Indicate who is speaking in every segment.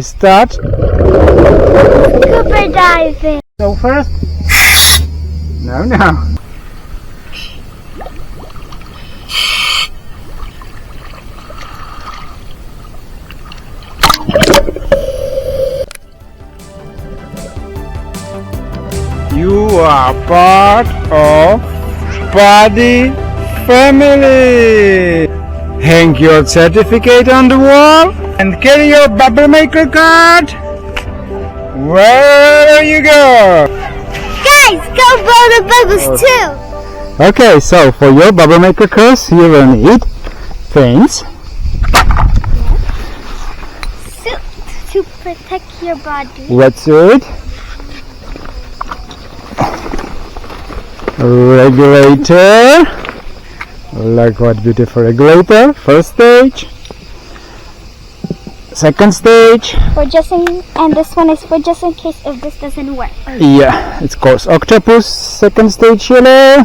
Speaker 1: Start.
Speaker 2: Scuba diving.
Speaker 1: So first. No. You are part of PADI family. Hang your certificate on the wall and carry your Bubblemaker card wherever you go.
Speaker 2: Guys, go blow the bubbles too.
Speaker 1: Okay, so for your Bubblemaker course, you will need fins,
Speaker 2: Suit to protect your body.
Speaker 1: wetsuit, regulator. Look what beautiful regulator. First stage, second stage.
Speaker 2: And this one is for just in case if this doesn't work.
Speaker 1: Yeah, it's called octopus. Second stage yellow.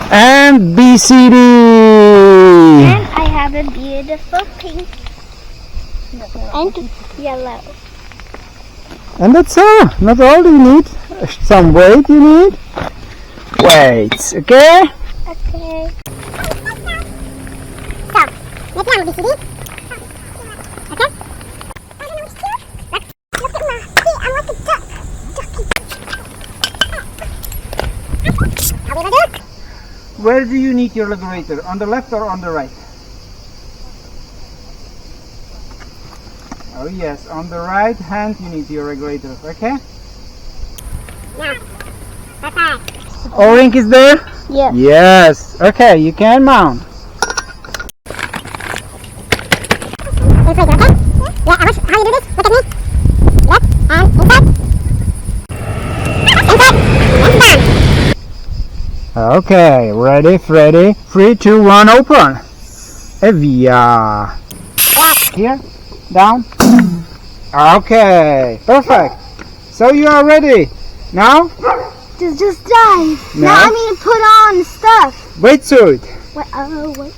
Speaker 1: And BCD.
Speaker 2: And I have a beautiful pink and yellow.
Speaker 1: And that's all. Not all you need. Some weight you need. Weights, okay?
Speaker 2: Okay.
Speaker 3: So, let's learn BCD. Okay? Look at my feet, I'm like a duck. How do we do it?
Speaker 1: Where do you need your regulator? On the left or on the right? Oh yes, on the right hand you need your regulator, okay?
Speaker 3: Now, perfect.
Speaker 1: O-ring is there?
Speaker 2: Yes.
Speaker 1: Yes. Okay, you can mount.
Speaker 3: Inflator, okay? Yeah, how you do this? Look at me. Left and inside. Inside. And down.
Speaker 1: Okay, ready, 3, 2, 1, open. Evia. Here, down. Okay, perfect. So you are ready. Now,
Speaker 2: Just dive.
Speaker 1: No.
Speaker 2: Now I need to put on stuff.
Speaker 1: wetsuit.
Speaker 2: Wait, wait.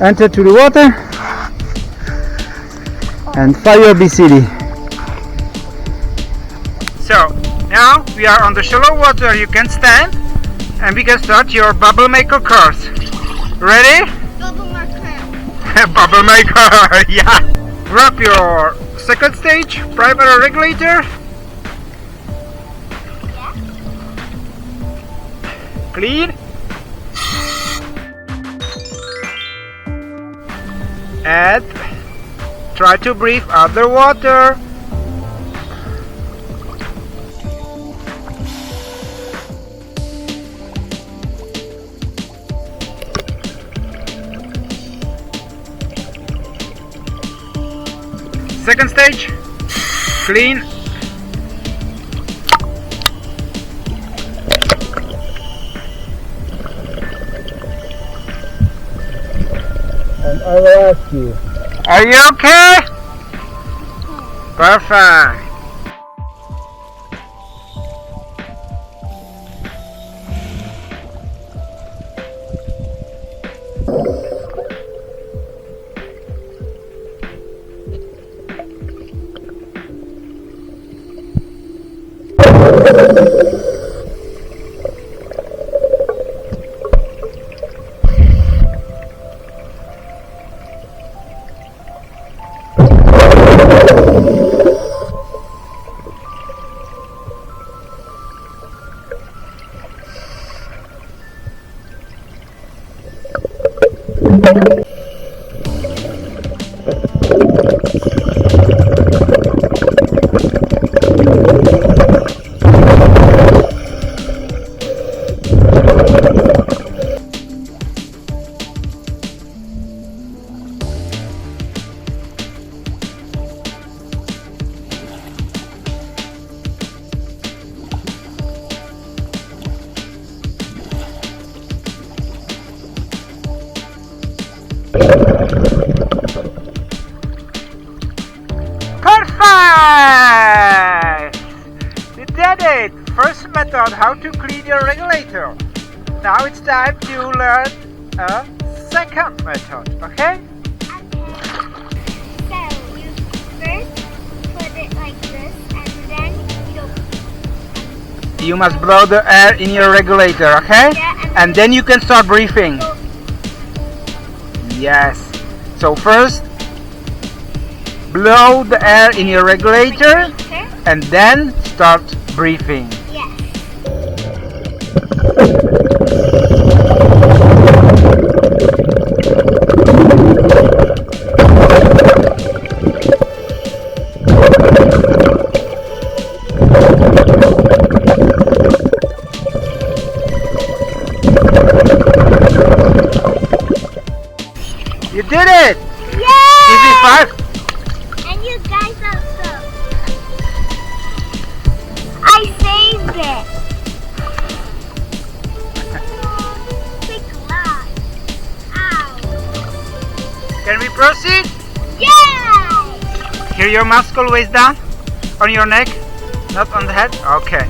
Speaker 1: Enter to the water and fire BCD. So now we are on the shallow water. You can stand and we can start your Bubblemaker course. Ready? Bubblemaker, yeah. Grab your second stage, primary regulator. Clean. And try to breathe underwater. Second stage, clean. And I will ask you, are you okay? Perfect. Perfect! You did it! First method, how to clean your regulator. Now it's time to learn a second method, okay?
Speaker 2: So you first put it like this, and then
Speaker 1: You must blow the air in your regulator, okay?
Speaker 2: Yeah,
Speaker 1: And then you can start breathing. Yes. So first, blow the air in your regulator, and then start breathing.
Speaker 2: Yes.
Speaker 1: You did it!
Speaker 2: Yay!
Speaker 1: Give me 5.
Speaker 2: And you guys also. I saved it. Big lot. Ow.
Speaker 1: Can we proceed?
Speaker 2: Yay!
Speaker 1: Here your mask always down on your neck, not on the head. Okay.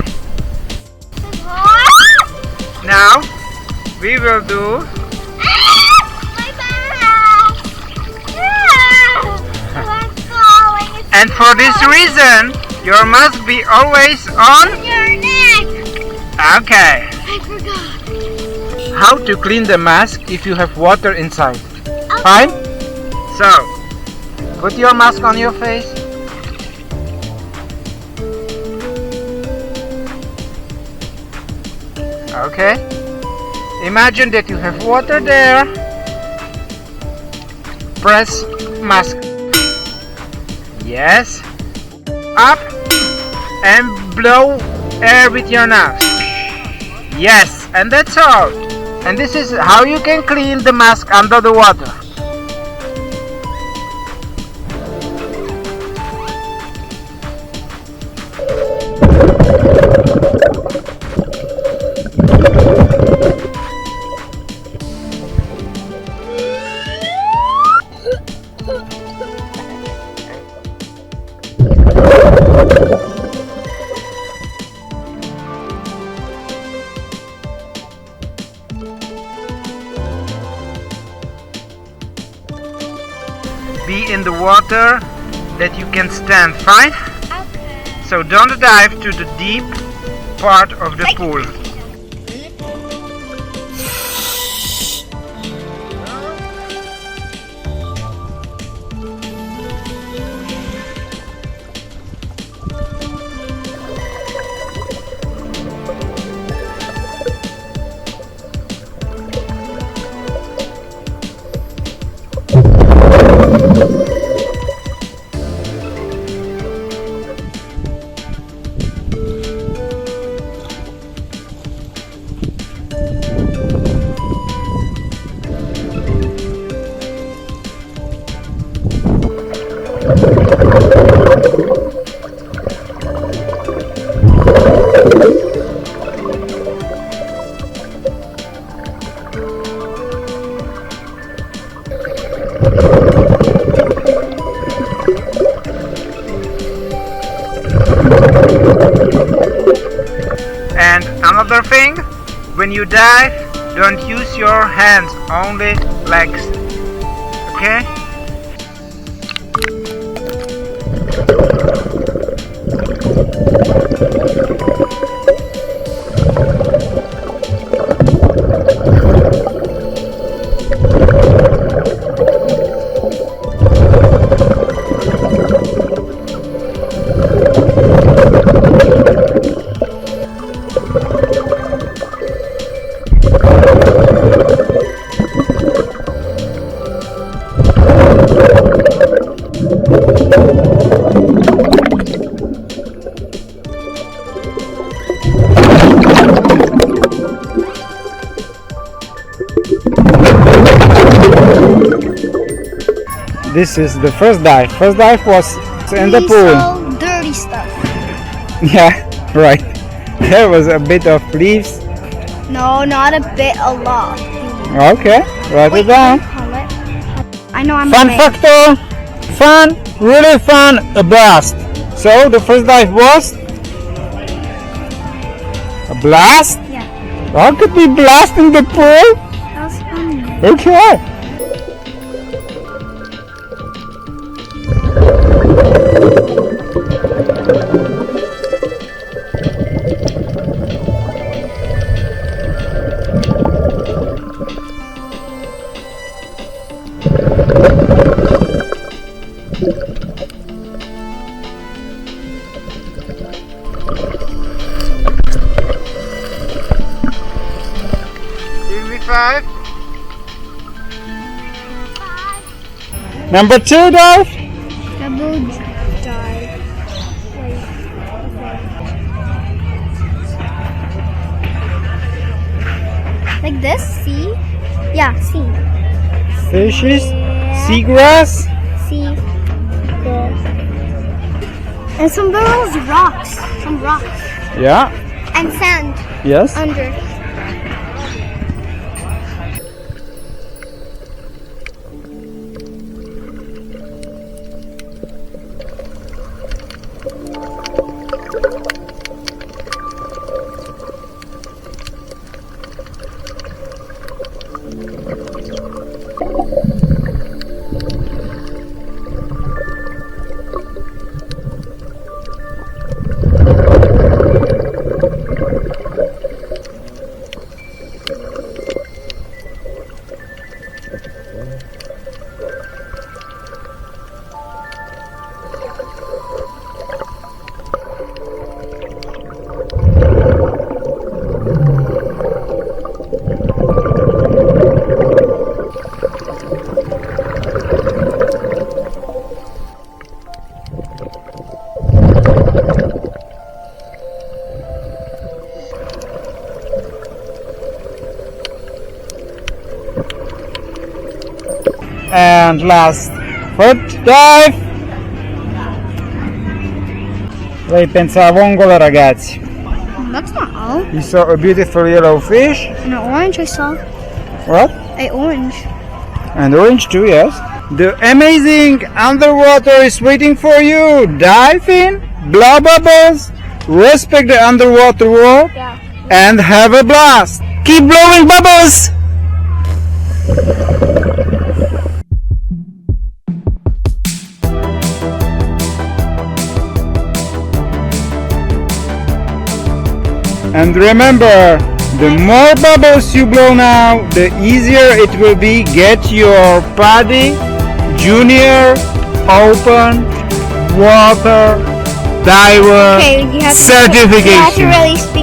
Speaker 1: Now we will do and for this reason your must be always on
Speaker 2: your neck.
Speaker 1: Okay.
Speaker 2: I forgot.
Speaker 1: How to clean the mask if you have water inside?
Speaker 2: Okay.
Speaker 1: Fine? So put your mask on your face. Okay. Imagine that you have water there. Press mask. Yes. Up and blow air with your nose. Yes, and that's all. And this is how you can clean the mask under the water. Be in the water that you can stand, fine?
Speaker 2: Okay.
Speaker 1: So don't dive to the deep part of the pool. And another thing, when you dive, don't use your hands, only legs. Okay? This is the first dive. First dive was in the pool.
Speaker 2: So dirty stuff.
Speaker 1: Yeah, right. There was a bit of leaves.
Speaker 2: No, not a bit, a lot.
Speaker 1: Okay, write it down.
Speaker 2: I know I'm
Speaker 1: Fun
Speaker 2: away.
Speaker 1: factor. Fun, really fun, a blast. So the first dive was a blast.
Speaker 2: Yeah.
Speaker 1: How could we blast in the pool?
Speaker 2: That was fun.
Speaker 1: Okay. Give me 5. Number 2, dive.
Speaker 2: Double dive. Like this? See? Yeah, see.
Speaker 1: Fishes. Seagrass.
Speaker 2: See. Good. And some little rocks. Some rocks.
Speaker 1: Yeah.
Speaker 2: And sand
Speaker 1: Yes.
Speaker 2: under.
Speaker 1: And last foot dive. Lei pensava vongole, ragazzi.
Speaker 2: That's not all.
Speaker 1: You saw a beautiful yellow fish.
Speaker 2: And an orange I saw.
Speaker 1: What?
Speaker 2: An orange.
Speaker 1: And orange too, yes. The amazing underwater is waiting for you. Dive in, blow bubbles, respect the underwater world,
Speaker 2: Yeah.
Speaker 1: and have a blast. Keep blowing bubbles. And remember, the more bubbles you blow now, the easier it will be get your PADI Junior Open Water Diver
Speaker 2: Okay, you have to
Speaker 1: certification.
Speaker 2: really speak